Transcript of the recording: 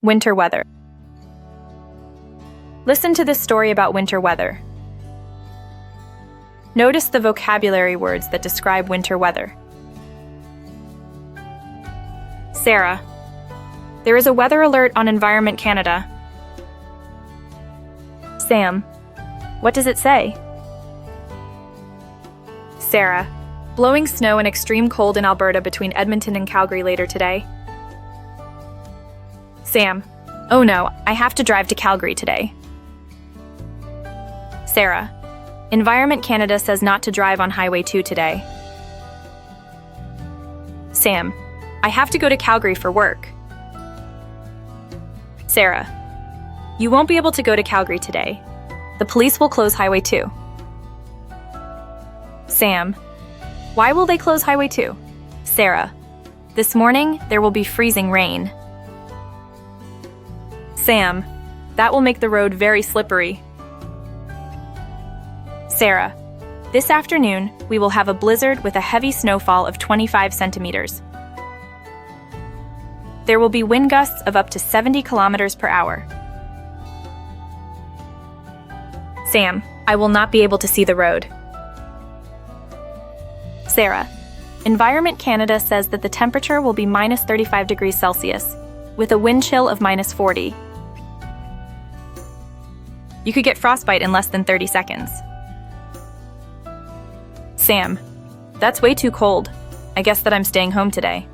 Winter weather. Listen to this story about winter weather. Notice the vocabulary words that describe winter weather. Sarah. There is a weather alert on Environment Canada. Sam. What does it say? Sarah. Blowing snow and extreme cold in Alberta between Edmonton and Calgary later today. Sam. Oh no, I have to drive to Calgary today. Sarah. Environment Canada says not to drive on Highway 2 today. Sam. I have to go to Calgary for work. Sarah. You won't be able to go to Calgary today. The police will close Highway 2. Sam. Why will they close Highway 2? Sarah. This morning, there will be freezing rain. Sam. That will make the road very slippery. Sarah. This afternoon, we will have a blizzard with a heavy snowfall of 25 centimeters. There will be wind gusts of up to 70 kilometers per hour. Sam. I will not be able to see the road. Sarah. Environment Canada says that the temperature will be minus 35 degrees Celsius, with a wind chill of minus 40. You could get frostbite in less than 30 seconds. Sam. That's way too cold. I guess that I'm staying home today.